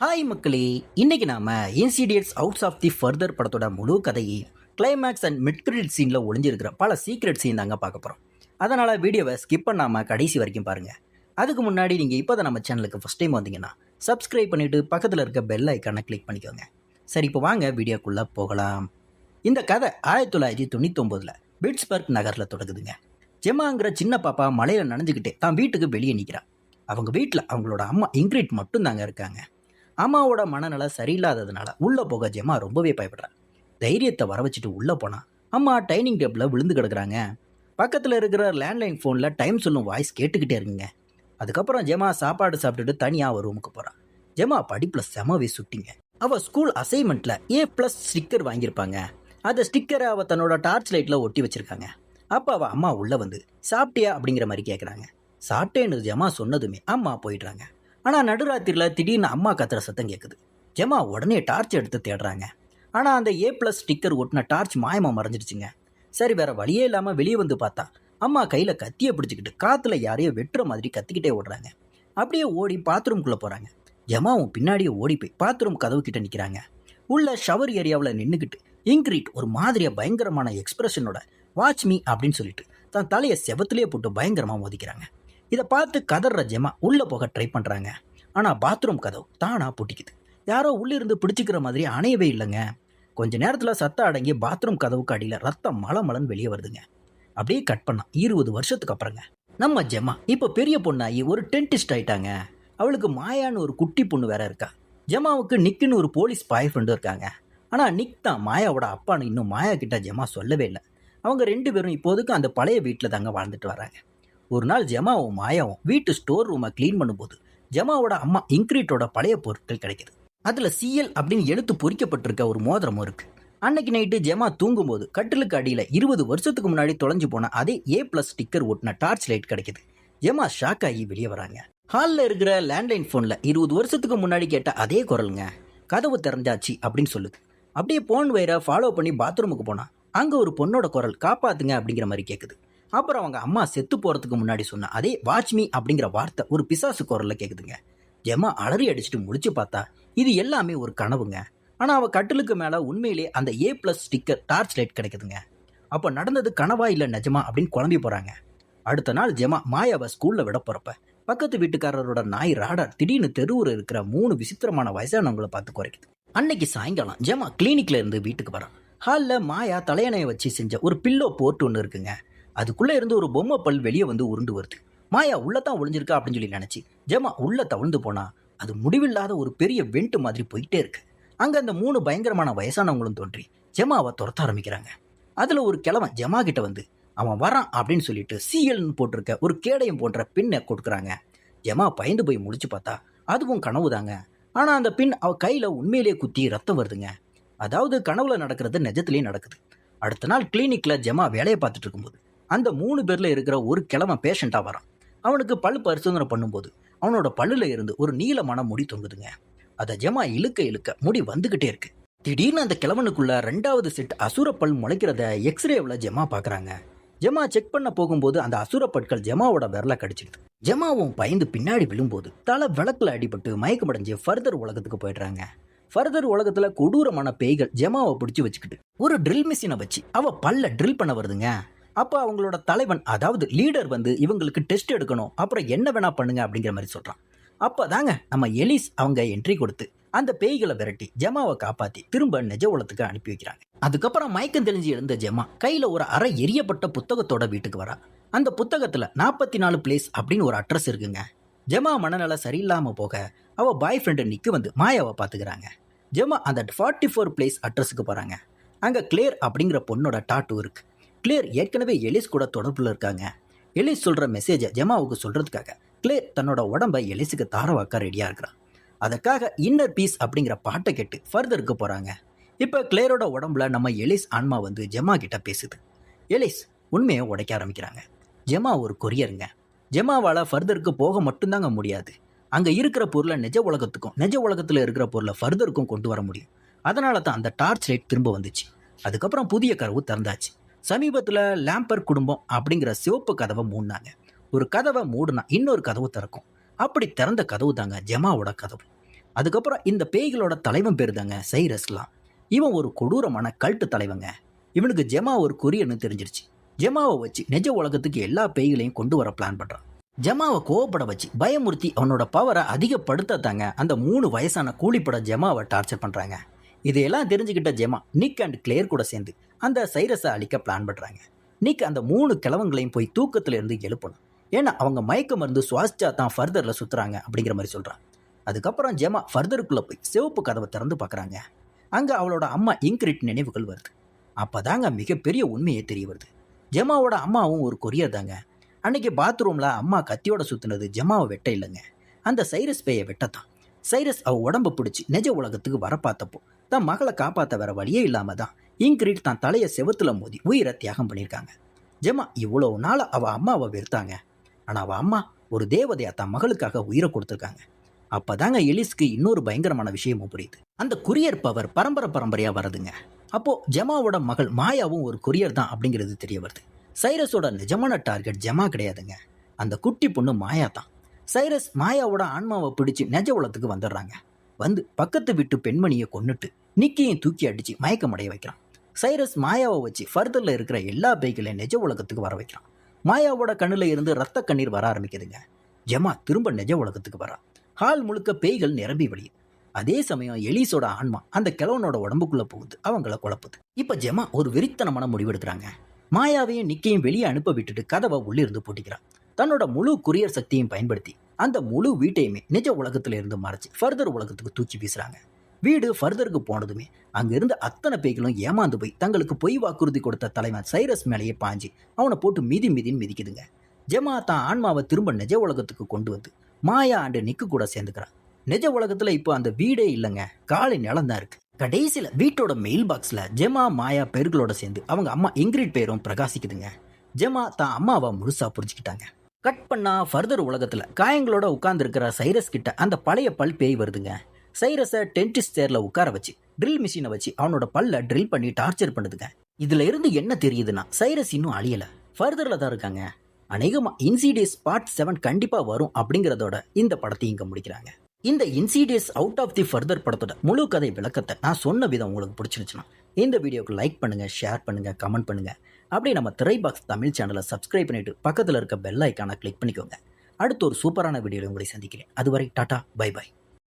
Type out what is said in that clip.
Hi மக்களே, இன்னைக்கு நாம இன்சிடியட்ஸ் அவுட்ஸ் ஆஃப் தி ஃபர்தர் படத்தோட முழு கதையை கிளைமேக்ஸ் அண்ட் மிட் கிரெடிட் சீனில் ஒளிஞ்சிருக்கிற பல சீக்ரெட் சீன் தாங்க பார்க்க போகிறோம். அதனால் வீடியோவை ஸ்கிப் பண்ணாமல் கடைசி வரைக்கும் பாருங்கள். அதுக்கு முன்னாடி நீங்கள் இப்போ தான் நம்ம சேனலுக்கு ஃபஸ்ட் டைம் வந்தீங்கன்னா சப்ஸ்கிரைப் பண்ணிவிட்டு பக்கத்தில் இருக்க பெல் ஐக்கானை கிளிக் பண்ணிக்கோங்க. சரி, இப்போ வாங்க வீடியோக்குள்ளே போகலாம். இந்த கதை 1999 பிட்ஸ்பர்க் நகரில் தொடங்குதுங்க. ஜெமாங்கிற சின்ன பாப்பா மலையில் நனைஞ்சுக்கிட்டே தான் வீட்டுக்கு வெளியே நிற்கிறா. அவங்க வீட்டில் அவங்களோட அம்மா இன்கிரிட் மட்டும் தாங்க இருக்காங்க. அம்மாவோட மனநல சரியில்லாததுனால உள்ளே போக ஜெமா ரொம்பவே பயப்படுறாங்க. தைரியத்தை வர வச்சுட்டு உள்ளே போனால் அம்மா டைனிங் டேபிளில் விழுந்து கிடக்குறாங்க. பக்கத்தில் இருக்கிற லேண்ட்லைன் ஃபோனில் டைம் சொல்லும் வாய்ஸ் கேட்டுக்கிட்டே இருக்குங்க. அதுக்கப்புறம் ஜெமா சாப்பாடு சாப்பிட்டுட்டு தனியாக ஒரு ரூமுக்கு போகிறான். ஜெமா படிப்பில் செமவே சுட்டிங்க. அவள் ஸ்கூல் அசைன்மெண்ட்டில் A+ ஸ்டிக்கர் வாங்கியிருப்பாங்க. அந்த ஸ்டிக்கரை அவள் தன்னோட டார்ச் லைட்டில் ஒட்டி வச்சுருக்காங்க. அப்போ அவள் அம்மா உள்ளே வந்து சாப்பிட்டியா அப்படிங்கிற மாதிரி கேட்குறாங்க. சாப்பிட்டேன்னு ஜெமா சொன்னதுமே அம்மா போயிடுறாங்க. ஆனால் நடுராத்திரியில் திடீர்னு அம்மா கத்துற சத்தம் கேட்குது. ஜெமா உடனே டார்ச் எடுத்து தேடுறாங்க. ஆனால் அந்த A+ ஸ்டிக்கர் ஒட்டின டார்ச் மாயமாக மறைஞ்சிடுச்சுங்க. சரி, வேற வழியே இல்லாமல் வெளியே வந்து பார்த்தா அம்மா கையில் கத்தியை பிடிச்சிக்கிட்டு காற்றுல யாரையோ வெட்டுற மாதிரி கத்திக்கிட்டே ஓடுறாங்க. அப்படியே ஓடி பாத்ரூம்குள்ளே போகிறாங்க. ஜெமாவும் பின்னாடியே ஓடி போய் பாத்ரூம் கதவு கிட்ட நிற்கிறாங்க. உள்ள ஷவர் ஏரியாவில் நின்றுக்கிட்டு இன்கிரிட் ஒரு மாதிரியாக பயங்கரமான எக்ஸ்பிரஷனோட வாட்ச் மீ அப்படின்னு சொல்லிட்டு தன் தலையை செவத்துலேயே போட்டு பயங்கரமாக மோதிக்கிறாங்க. இதை பார்த்து கதற ஜெமா உள்ளே போக ட்ரை பண்ணுறாங்க. ஆனால் பாத்ரூம் கதவு தானாக பூட்டிக்குது. யாரோ உள்ளிருந்து பிடிச்சிக்கிற மாதிரி அணையவே இல்லைங்க. கொஞ்ச நேரத்தில் சத்தம் அடங்கி பாத்ரூம் கதவுக்கு அடியில் ரத்தம் மலமலன்னு வெளியே வருதுங்க. அப்படியே கட் பண்ணா 20 வருஷத்துக்கு அப்புறங்க நம்ம ஜெமா இப்போ பெரிய பொண்ணாகி ஒரு டென்டிஸ்ட் ஆயிட்டாங்க. அவளுக்கு மாயான்னு ஒரு குட்டி பொண்ணு வேற இருக்கா. ஜெமாவுக்கு நிக்குன்னு ஒரு போலீஸ் பாய் ஃப்ரெண்டும் இருக்காங்க. ஆனால் நிக் தான் மாயாவோட அப்பான்னு இன்னும் மாயா கிட்ட ஜெமா சொல்லவே இல்லை. அவங்க 2 பேரும் இப்போதுக்கு அந்த பழைய வீட்டில் தாங்க வாழ்ந்துட்டு வராங்க. ஒரு நாள் ஜெமாவும் மாயாவும் வீட்டு ஸ்டோர் ரூமை க்ளீன் பண்ணும்போது ஜெமாவோட அம்மா இன்கிரிட்டோட பழைய பொருட்கள் கிடைக்குது. அதில் CL அப்படின்னு எழுத்து பொறிக்கப்பட்டிருக்க ஒரு மோதிரமும் இருக்கு. அன்னைக்கு நைட்டு ஜெமா தூங்கும்போது கட்டிலுக்கு அடியில் 20 வருஷத்துக்கு முன்னாடி தொலைஞ்சு போன அதே A+ ஸ்டிக்கர் ஒட்டின டார்ச் லைட் கிடைக்குது. ஜெமா ஷாக் ஆகி வெளியே வராங்க. ஹாலில் இருக்கிற லேண்ட்லைன் ஃபோனில் 20 வருஷத்துக்கு முன்னாடி கேட்ட அதே குரலுங்க. கதவு திறந்தாச்சு அப்படின்னு சொல்லுது. அப்படியே போன் வயரை ஃபாலோ பண்ணி பாத்ரூமுக்கு போனால் அங்கே ஒரு பொண்ணோட குரல் காப்பாத்துங்க அப்படிங்கிற மாதிரி கேட்குது. அப்புறம் அவங்க அம்மா செத்து போகிறதுக்கு முன்னாடி சொன்ன அதே வாட்ச் மீ அப்படிங்கிற வார்த்தை ஒரு பிசாசு குரலில் கேட்குதுங்க. ஜெமா அலறி அடிச்சுட்டு முடிச்சு பார்த்தா இது எல்லாமே ஒரு கனவுங்க. ஆனால் அவள் கட்டிலுக்கு மேலே உண்மையிலே அந்த A+ ஸ்டிக்கர் டார்ச் லைட் கிடைக்குதுங்க. அப்போ நடந்தது கனவா இல்லை நிஜமா அப்படின்னு குழம்பி போகிறாங்க. அடுத்த நாள் ஜெமா மாயாவை ஸ்கூலில் விட போகிறப்ப பக்கத்து வீட்டுக்காரரோட நாய் ராடார் திடீர்னு தெருவில் இருக்கிற 3 விசித்திரமான வயசானவங்களை பார்த்து குறைக்குது. அன்னைக்கு சாயங்காலம் ஜெமா கிளினிக்ல இருந்து வீட்டுக்கு வரான். ஹாலில் மாயா தலையணையை வச்சு செஞ்ச ஒரு பில்லோ போர்ட் ஒன்று இருக்குங்க. அதுக்குள்ளே இருந்து ஒரு பொம்மை பல் வெளியே வந்து உருண்டு வருது. மாயா உள்ளதான் ஒளிஞ்சிருக்கா அப்படின்னு சொல்லி நினச்சி ஜெமா உள்ள தவழ்ந்து போனா அது முடிவில்லாத ஒரு பெரிய வெண்ட் மாதிரி போயிட்டே இருக்கு. அங்கே அந்த 3 பயங்கரமான வயசானவங்களும் தோன்றி ஜெமாவை துரத்த ஆரம்பிக்கிறாங்க. அதில் ஒரு கிழவன் ஜெமா கிட்ட வந்து அவன் வரான் அப்படின்னு சொல்லிட்டு CLன்னு போட்டிருக்க ஒரு கேடயம் போன்ற பின்னை கொடுக்குறாங்க. ஜெமா பயந்து போய் முடிச்சு பார்த்தா அதுவும் கனவு தாங்க. ஆனால் அந்த பின் அவ கையில் உண்மையிலேயே குத்தி ரத்தம் வருதுங்க. அதாவது கனவுல நடக்கிறது நிஜத்திலேயே நடக்குது. அடுத்த நாள் கிளினிக்ல ஜெமா வேலையை பார்த்துட்டு இருக்கும்போது அந்த 3 பேர்ல இருக்கிற ஒரு கிழவன் பேஷண்ட்டாக வரான். அவனுக்கு பல் பரிசோதனை பண்ணும்போது அவனோட பல்லுல இருந்து ஒரு நீளமான முடி தொங்குதுங்க. அதை ஜெமா இழுக்க இழுக்க முடி வந்துகிட்டே இருக்கு. திடீர்னு அந்த கிழவனுக்குள்ள 2வது செட் அசுர பல் முளைக்கிறத எக்ஸ்ரேவில் ஜெமா பார்க்குறாங்க. ஜெமா செக் பண்ண போகும்போது அந்த அசுர பற்கள் ஜெமாவோட விரலை கடிச்சிடுது. ஜெமாவும் பயந்து பின்னாடி விழும்போது தலை விளக்குல அடிபட்டு மயக்கமடைஞ்சு ஃபர்தர் உலகத்துக்கு போயிடுறாங்க. ஃபர்தர் உலகத்துல கொடூரமான பேய்கள் ஜெமாவை பிடிச்சி வச்சுக்கிட்டு ஒரு ட்ரில் மிஷினை வச்சு அவ பல்ல ட்ரில் பண்ண வருதுங்க. அப்போ அவங்களோட தலைவன் அதாவது லீடர் வந்து இவங்களுக்கு டெஸ்ட் எடுக்கணும், அப்புறம் என்ன வேணா பண்ணுங்க அப்படிங்கிற மாதிரி சொல்றான். அப்போ தாங்க நம்ம எலிஸ் அவங்க என்ட்ரி கொடுத்து அந்த பேய்களை விரட்டி ஜெமாவை காப்பாற்றி திரும்ப நிஜ உலகத்துக்கு அனுப்பி வைக்கிறாங்க. அதுக்கப்புறம் மயக்கம் தெளிஞ்சு எழுந்த ஜெமா கையில் ஒரு அரை எரியப்பட்ட புத்தகத்தோட வீட்டுக்கு வரா. அந்த புத்தகத்தில் 44 பிளேஸ் அப்படின்னு ஒரு அட்ரஸ் இருக்குங்க. ஜெமா மனநல சரியில்லாமல் போக அவள் பாய் ஃப்ரெண்டு நிக்கு வந்து மாயாவை பார்த்துக்கிறாங்க. ஜெமா அந்த 44 பிளேஸ் அட்ரஸுக்கு போகிறாங்க. அங்கே கிளேர் அப்படிங்கிற பொண்ணோட டாட்டூ இருக்கு. கிளேர் ஏற்கனவே எலிஸ் கூட தொடர்பில் இருக்காங்க. எலிஸ் சொல்கிற மெசேஜை ஜெமாவுக்கு சொல்கிறதுக்காக கிளேர் தன்னோட உடம்பை எலிஸுக்கு தாரவாக்க ரெடியாக இருக்கிறான். அதுக்காக இன்னர் பீஸ் அப்படிங்கிற பாட்டை கேட்டு ஃபர்தருக்கு போகிறாங்க. இப்போ கிளேரோட உடம்புல நம்ம எலிஸ் ஆன்மா வந்து ஜெமா கிட்ட பேசுது. எலிஸ் உண்மையை உடைக்க ஆரம்பிக்கிறாங்க. ஜெமா ஒரு கொரியருங்க. ஜெமாவால் ஃபர்தருக்கு போக மட்டும்தாங்க முடியாது. அங்கே இருக்கிற பொருளை நிஜ உலகத்துக்கும் நிஜ உலகத்தில் இருக்கிற பொருளை ஃபர்தருக்கும் கொண்டு வர முடியும். அதனால தான் அந்த டார்ச் லைட் திரும்ப வந்துச்சு. அதுக்கப்புறம் புதிய கதவு திறந்தாச்சு. சமீபத்தில் லேம்பர் குடும்பம் அப்படிங்கிற சிவப்பு கதவை மூடினாங்க. ஒரு கதவை மூடுனா இன்னொரு கதவு திறக்கும். அப்படி திறந்த கதவு தாங்க ஜெமாவோட கதவு. அதுக்கப்புறம் இந்த பேய்களோட தலைவன் பேர் தாங்க சைரஸ்லாம். இவன் ஒரு கொடூரமான கல்ட்டு தலைவங்க. இவனுக்கு ஜெமா ஒரு கொரியர்னு தெரிஞ்சிருச்சு. ஜெமாவை வச்சு நிஜ உலகத்துக்கு எல்லா பேய்களையும் கொண்டு வர பிளான் பண்ணுறான். ஜெமாவை கோவப்பட வச்சு பயமுறுத்தி அவனோட பவரை அதிகப்படுத்தாங்க அந்த 3 வயசான கூலிப்பட ஜெமாவை டார்ச்சர் பண்ணுறாங்க. இதையெல்லாம் தெரிஞ்சுக்கிட்ட ஜெமா நிக் அண்ட் கிளேர் கூட சேர்ந்து அந்த சைரஸை அழிக்க பிளான் பண்ணுறாங்க. நிக் அந்த 3 கிழவங்களையும் போய் தூக்கத்துல இருந்து எழுப்பணும். ஏன்னா அவங்க மயக்க மருந்து சுவாசிச்சா தான் ஃபர்தரில் சுற்றுறாங்க அப்படிங்கிற மாதிரி சொல்கிறான். அதுக்கப்புறம் ஜெமா ஃபர்தருக்குள்ளே போய் சிவப்பு கதவை திறந்து பார்க்குறாங்க. அங்கே அவளோட அம்மா இங்கிரிட் நினைவுகள் வருது. அப்போ தாங்க மிகப்பெரிய உண்மையே தெரிய வருது. ஜெமாவோட அம்மாவும் ஒரு கொரியர் தாங்க. அன்னைக்கு பாத்ரூமில் அம்மா கத்தியோட சுற்றுனது ஜெமாவை வெட்ட இல்லைங்க, அந்த சைரஸ் பேயை வெட்டத்தான். சைரஸ் அவ உடம்பை பிடிச்சி நிஜ உலகத்துக்கு வர பார்த்தப்போ தன் மகளை காப்பாற்ற வேற வழியே இல்லாம தான் இங்கிரிட் தான் தலையை செவத்துல மோதி உயிரை தியாகம் பண்ணியிருக்காங்க. ஜெமா இவ்வளவு நாள் அவ அம்மாவை வெறுத்தாங்க. ஆனால் அவள் அம்மா ஒரு தேவதையா தன் மகளுக்காக உயிரை கொடுத்துருக்காங்க. அப்போதாங்க எலிஸ்க்கு இன்னொரு பயங்கரமான விஷயமும் புரியுது. அந்த குரியர் பவர் பரம்பரையாக வருதுங்க. அப்போ ஜெமாவோட மகள் மாயாவும் ஒரு குரியர் தான் அப்படிங்கிறது தெரிய வருது. சைரஸோட நிஜமான டார்கெட் ஜெமா கிடையாதுங்க, அந்த குட்டி பொண்ணு மாயா தான். சைரஸ் மாயாவோட ஆன்மாவை பிடிச்சு நிஜ உலகத்துக்கு வந்துடுறாங்க. வந்து பக்கத்து வீட்டு பெண்மணியை கொன்னுட்டு நிக்கியையும் தூக்கி அடிச்சு மயக்கமடைய வைக்கிறான். சைரஸ் மாயாவை வச்சு ஃபர்தரில் இருக்கிற எல்லா பேய்களையும் நிஜ உலகத்துக்கு வர வைக்கிறான். மாயாவோட கண்ணில் இருந்து ரத்த கண்ணீர் வர ஆரம்பிக்குதுங்க. ஜெமா திரும்ப நிஜ உலகத்துக்கு வரா. ஹால் முழுக்க பேய்கள் நிரம்பி வழியுது. அதே சமயம் எலிஸோட ஆன்மா அந்த கிழவனோட உடம்புக்குள்ள போகுது, அவங்கள குழப்புது. இப்ப ஜெமா ஒரு வெறித்தனமான முடிவெடுக்கிறாங்க. மாயாவையும் நிக்கையும் வெளியே அனுப்ப விட்டுட்டு கதவை உள்ளிருந்து பூட்டிக்கிறான். தன்னோட முழு குரியர் சக்தியும் பயன்படுத்தி அந்த முழு வீட்டையுமே நிஜ உலகத்துல இருந்து மறைச்சு ஃபர்தர் உலகத்துக்கு தூக்கி வீசுறாங்க. வீடு ஃபர்தருக்கு போனதுமே அங்கிருந்து அத்தனை பேய்களும் ஏமாந்து போய் தங்களுக்கு பொய் வாக்குறுதி கொடுத்த தலைவன் சைரஸ் மேலேயே பாஞ்சு அவனை போட்டு மிதின்னு மிதிக்குதுங்க. ஜெமா தான் ஆன்மாவை திரும்ப நிஜ உலகத்துக்கு கொண்டு வந்து மாயா அண்டு நிக்கு கூட சேர்ந்துக்கிறான். நிஜ உலகத்துல இப்போ அந்த வீடே இல்லைங்க, காலி நிலம் தான் இருக்கு. கடைசியில வீட்டோட மெயில் பாக்ஸ்ல ஜெமா மாயா பேர்களோட சேர்ந்து அவங்க அம்மா இங்கிரிட் பேரும் பிரகாசிக்குதுங்க. ஜெமா தான் அம்மாவை முழுசா புரிஞ்சுக்கிட்டாங்க. கட் பண்ணா ஃபர்தர் உலகத்துல காயங்களோட உட்கார்ந்து இருக்கிற சைரஸ் கிட்ட அந்த பழைய பல் பேய் வருதுங்க. சைரஸை டென்டிஸ்ட் சேர்ல உட்கார வச்சு ட்ரில் மிஷினை வச்சு அவனோட பல்ல ட்ரில் பண்ணி டார்ச்சர் பண்ணுதுங்க. இதுல இருந்து என்ன தெரியுதுன்னா சைரஸ் இன்னும் அழியல, ஃபர்தர்ல தான் இருக்காங்க. அநேகமா இன்சிடியஸ் பார்ட் 7 கண்டிப்பா வரும் அப்படிங்கிறதோட இந்த படத்தை இங்க முடிக்கிறாங்க. இந்த Insidious out of the further படத்தோட முழு கதை விளக்கத்தை நான் சொன்ன விதம் உங்களுக்கு பிடிச்சிருச்சுன்னா இந்த வீடியோக்கு லைக் பண்ணுங்க, ஷேர் பண்ணுங்க, கமெண்ட் பண்ணுங்க. அப்படியே நம்ம திரைபாக்ஸ் தமிழ் சேனலை சப்ஸ்கிரைப் பண்ணிட்டு பக்கத்தில் இருக்க பெல் ஐக்கானை கிளிக் பண்ணிக்கோங்க. அடுத்து ஒரு சூப்பரான வீடியோவில் உங்களை சந்திக்கிறேன். அதுவரை டாடா, பை பை.